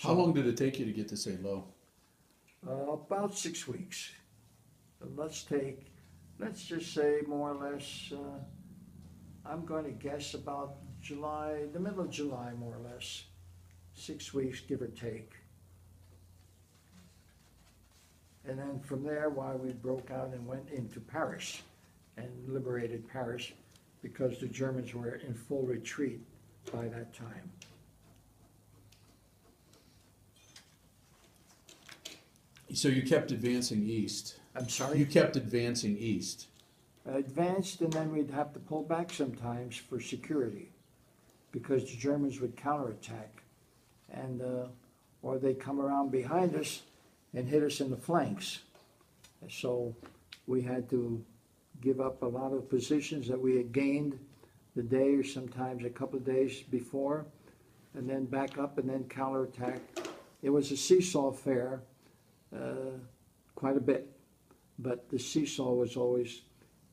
How long did it take you to get to St. Lo? About 6 weeks. Let's just say more or less, I'm going to guess about July, the middle of July, more or less. 6 weeks, give or take. And then from there, why we broke out and went into Paris and liberated Paris because the Germans were in full retreat by that time. So you kept advancing east. I'm sorry? You kept advancing east. Advanced, and then we'd have to pull back sometimes for security because the Germans would counterattack, and or they'd come around behind us and hit us in the flanks. So we had to give up a lot of positions that we had gained the day or sometimes a couple of days before, and then back up and then counterattack. It was a seesaw affair, quite a bit, but the seesaw was always,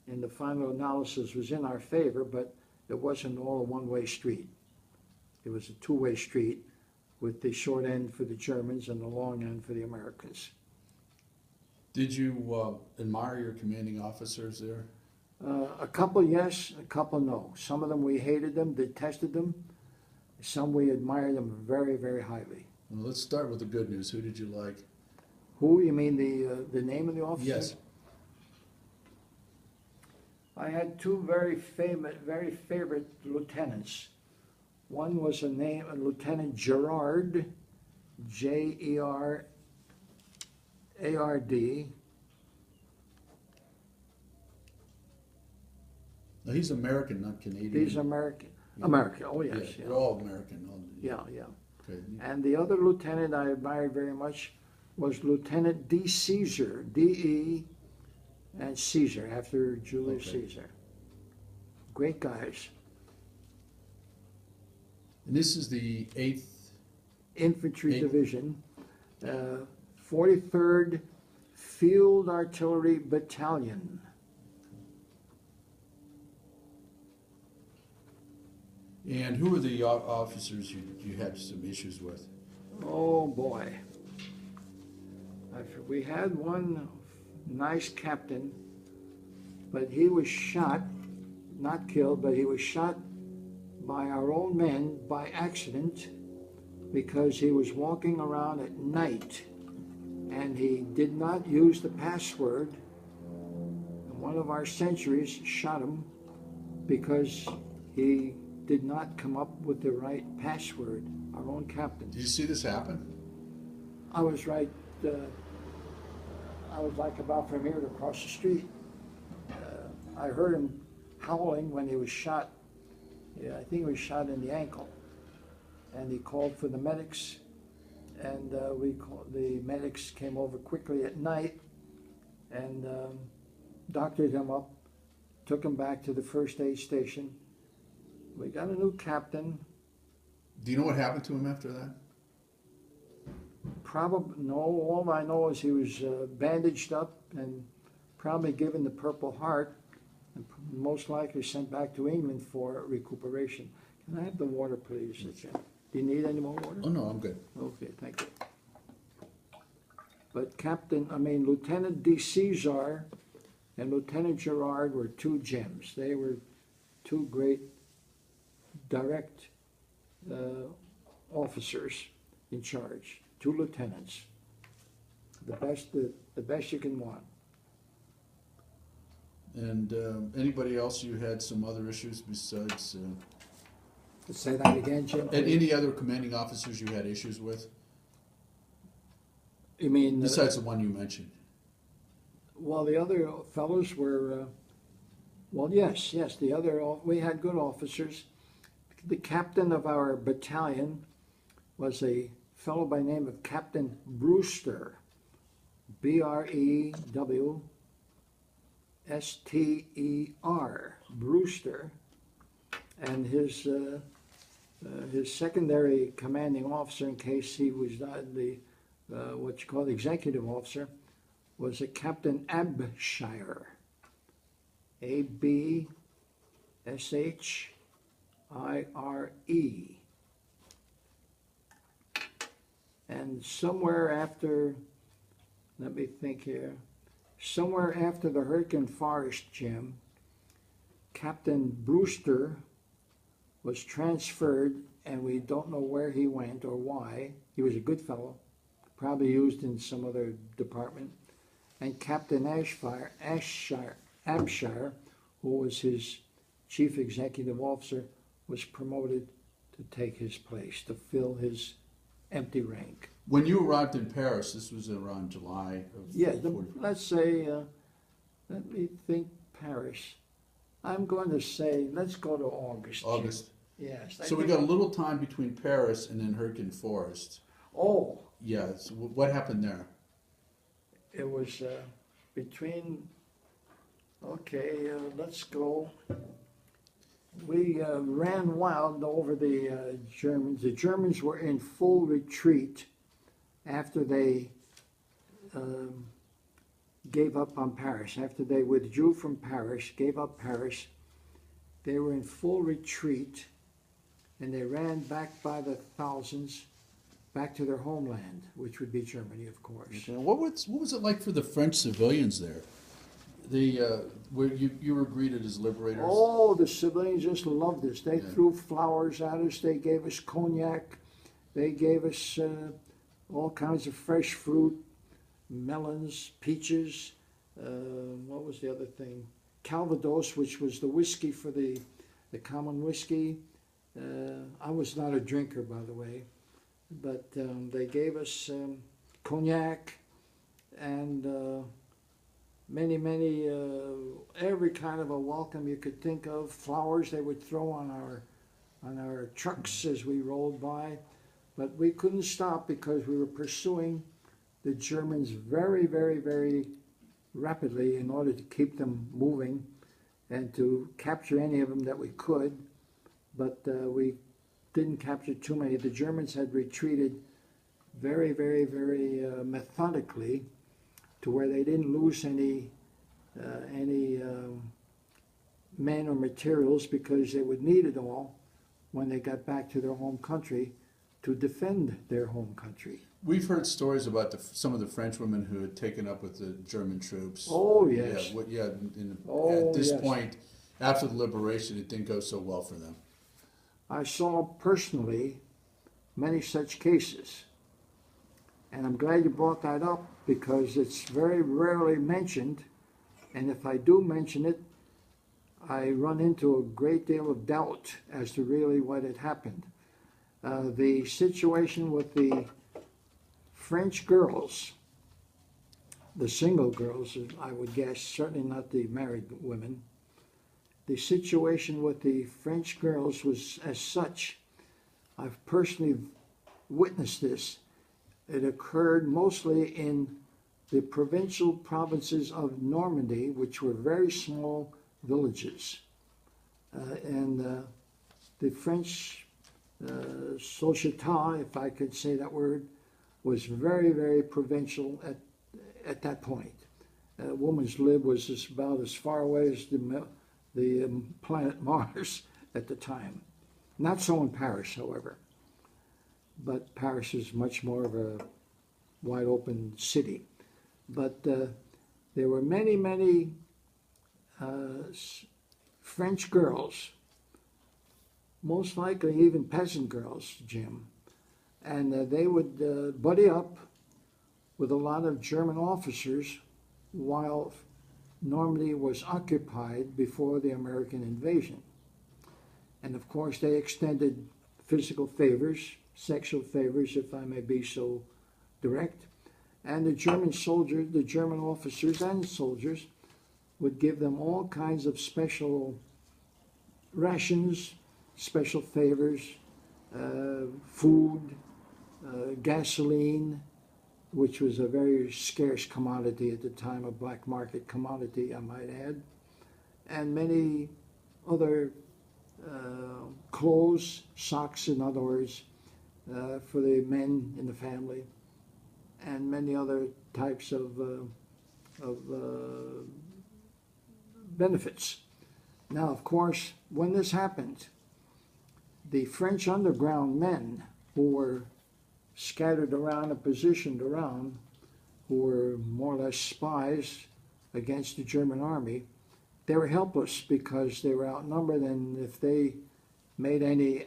in the final analysis, was in our favor, but it wasn't all a one-way street. It was a two-way street with the short end for the Germans and the long end for the Americans. Did you admire your commanding officers there? A couple yes, a couple no. Some of them we hated them, detested them. Some we admired them very, very highly. Well, let's start with the good news. Who did you like? Who, you mean the name of the officer? Yes. I had two very favorite lieutenants. One was a Lieutenant Gerard, Gerard. No, he's American, not Canadian. He's American. Yeah. American, oh yes. Yeah, Yeah. they're all American. Yeah, yeah. Okay. And the other lieutenant I admired very much was Lieutenant D. Caesar, D.E. and Caesar, after Julius Caesar. Great guys. And this is the 8th Infantry Division, 43rd Field Artillery Battalion. And who were the officers you had some issues with? Oh boy. We had one nice captain, but he was shot, not killed, but he was shot by our own men by accident because he was walking around at night and he did not use the password. And one of our sentries shot him because he did not come up with the right password, our own captain. Did you see this happen? I was right, I was like about from here to across the street. I heard him howling when he was shot. Yeah, I think he was shot in the ankle. And he called for the medics, and the medics came over quickly at night and doctored him up, took him back to the first aid station. We got a new captain. Do you know what happened to him after that? Probably, no, all I know is he was bandaged up and probably given the Purple Heart and most likely sent back to England for recuperation. Can I have the water, please? Do you need any more water? Oh, no, I'm good. Okay, thank you. But Lieutenant D. Caesar and Lieutenant Gerard were two gems. They were two great direct officers in charge, two lieutenants. The best you can want. And anybody else you had some other issues besides? Say that again, Jim. And any other commanding officers you had issues with? You mean besides the one you mentioned? Well, the other fellows were. Well, yes. The other we had good officers. The captain of our battalion was a fellow by the name of Captain Brewster, Brewster, Brewster, and his secondary commanding officer, in case he was not the what you call the executive officer, was a Captain Abshire, Abshire. And somewhere after, let me think here, somewhere after the Hurricane Forest, Jim, Captain Brewster was transferred, and we don't know where he went or why. He was a good fellow, probably used in some other department. And Captain Abshire, who was his chief executive officer, was promoted to take his place, to fill his empty rank. When you arrived in Paris, this was around July of Yeah, 44. let's say, let me think, Paris. I'm going to say, let's go to August. Jim. August. Yes. So we got a little time between Paris and then Hurricane Forest. Oh, Yeah, so what happened there? it was between, okay, let's go. We ran wild over the Germans. The Germans were in full retreat after they gave up on Paris. After they withdrew from Paris, gave up Paris, they were in full retreat, and they ran back by the thousands back to their homeland, which would be Germany, of course. Okay. What was it like for the French civilians there? Where you were greeted as liberators? Oh, the civilians just loved us. They Yeah. threw flowers at us. They gave us cognac. They gave us all kinds of fresh fruit, melons, peaches. What was the other thing? Calvados, which was the whiskey for the common whiskey. I was not a drinker, by the way, but they gave us cognac and many, every kind of a welcome you could think of. Flowers they would throw on our trucks as we rolled by, but we couldn't stop because we were pursuing the Germans very, very, very rapidly in order to keep them moving and to capture any of them that we could. But we didn't capture too many. The Germans had retreated very, very, very methodically to where they didn't lose any men or materials, because they would need it all when they got back to their home country to defend their home country. We've heard stories about some of the French women who had taken up with the German troops. Oh, yes. At this point, after the liberation, it didn't go so well for them. I saw personally many such cases. And I'm glad you brought that up, because it's very rarely mentioned. And if I do mention it, I run into a great deal of doubt as to really what had happened. The situation with the French girls, the single girls, I would guess, certainly not the married women. The situation with the French girls was as such. I've personally witnessed this. It occurred mostly in the provincial provinces of Normandy, which were very small villages. The French société, if I could say that word, was very, very provincial at that point. A woman's lib was about as far away as the planet Mars at the time. Not so in Paris, however. But Paris is much more of a wide open city. But there were many French girls, most likely even peasant girls, Jim, and they would buddy up with a lot of German officers while Normandy was occupied before the American invasion. And of course they extended physical favors, sexual favors, if I may be so direct. And the German soldiers, the German officers and soldiers would give them all kinds of special rations, special favors, food, gasoline, which was a very scarce commodity at the time, a black market commodity, I might add, and many other clothes, socks in other words, for the men in the family, and many other types of benefits. Now, of course, when this happened, the French underground men who were scattered around and positioned around, who were more or less spies against the German army. They were helpless because they were outnumbered, and if they made any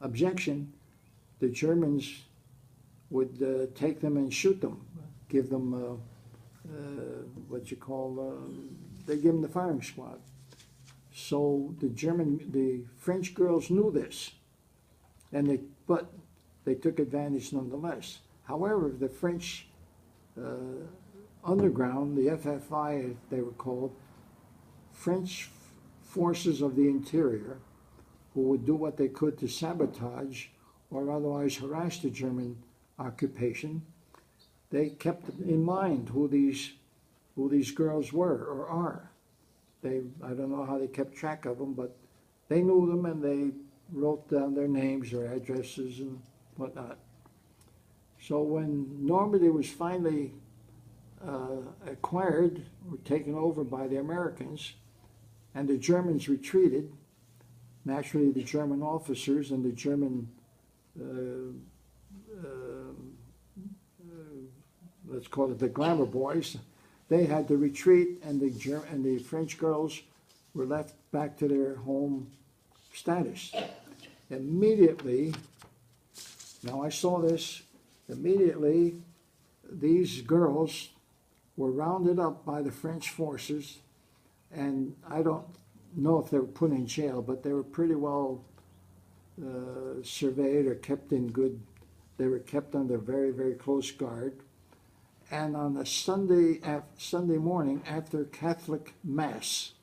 objection, the Germans would take them and shoot them, give them they give them the firing squad. So the French girls knew this, but they took advantage nonetheless. However, the French underground, the FFI, they were called, French forces of the interior, who would do what they could to sabotage or otherwise harass the German occupation. They kept in mind who these girls were or are. I don't know how they kept track of them, but they knew them, and they wrote down their names, their addresses, and whatnot. So when Normandy was finally acquired or taken over by the Americans, and the Germans retreated, naturally the German officers and the German let's call it the glamour boys, they had to retreat, and the French girls were left back to their home status. Immediately, now I saw this, immediately these girls were rounded up by the French forces, and I don't know if they were put in jail, but they were pretty well surveyed or kept in good, they were kept under very, very close guard. And on a Sunday morning after Catholic Mass,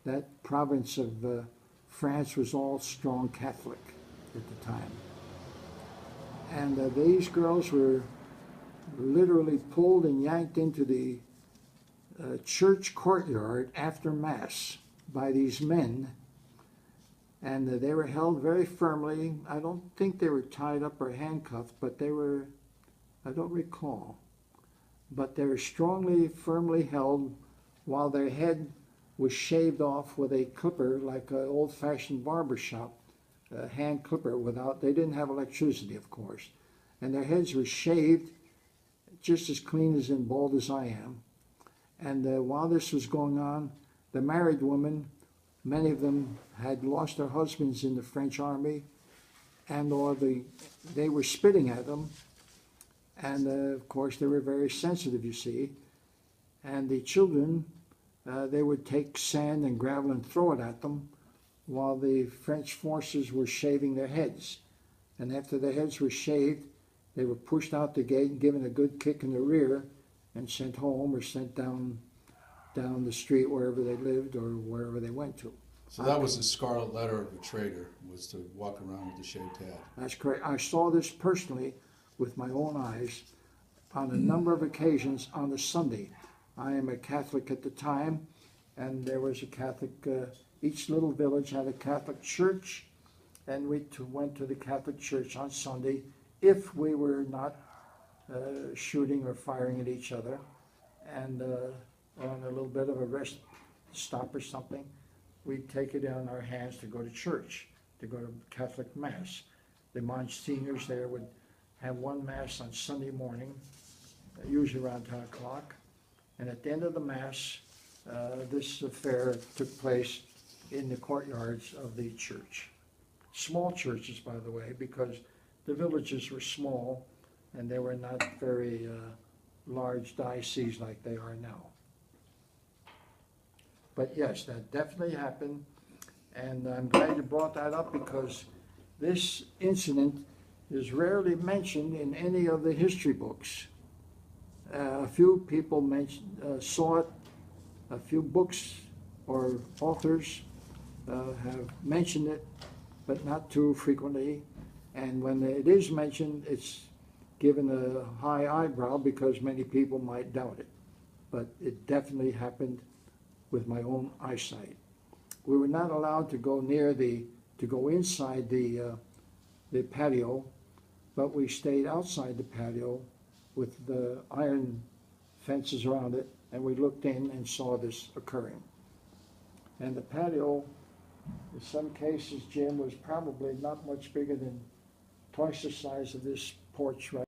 that province of France was all strong Catholic at the time. And these girls were literally pulled and yanked into the church courtyard after Mass by these men. And they were held very firmly. I don't think they were tied up or handcuffed, but they were, I don't recall. But they were strongly, firmly held while their head was shaved off with a clipper, like an old-fashioned barber shop hand clipper. They didn't have electricity, of course. And their heads were shaved just as clean as and bald as I am. And while this was going on, the married women, many of them had lost their husbands in the French army, and they were spitting at them. And of course, they were very sensitive, you see. And the children, they would take sand and gravel and throw it at them while the French forces were shaving their heads. And after their heads were shaved, they were pushed out the gate and given a good kick in the rear and sent home or sent down the street wherever they lived or wherever they went to. So that was the scarlet letter of a traitor, was to walk around with the shaved head. That's correct. I saw this personally with my own eyes on a number of occasions on a Sunday. I am a Catholic at the time, and there was a Catholic, each little village had a Catholic church, and we went to the Catholic church on Sunday if we were not shooting or firing at each other, and on a little bit of a rest stop or something, we'd take it in our hands to go to church, to go to Catholic Mass. The Monsignors there would have one Mass on Sunday morning, usually around 10 o'clock, and at the end of the Mass, this affair took place in the courtyards of the church. Small churches, by the way, because the villages were small and they were not very large dioceses like they are now. But yes, that definitely happened, and I'm glad you brought that up because this incident is rarely mentioned in any of the history books. A few people saw it, a few books or authors have mentioned it, but not too frequently. And when it is mentioned, it's given a high eyebrow because many people might doubt it. But it definitely happened with my own eyesight. We were not allowed to go go inside the patio, but we stayed outside the patio with the iron fences around it, and we looked in and saw this occurring. And the patio, in some cases, Jim, was probably not much bigger than twice the size of this porch right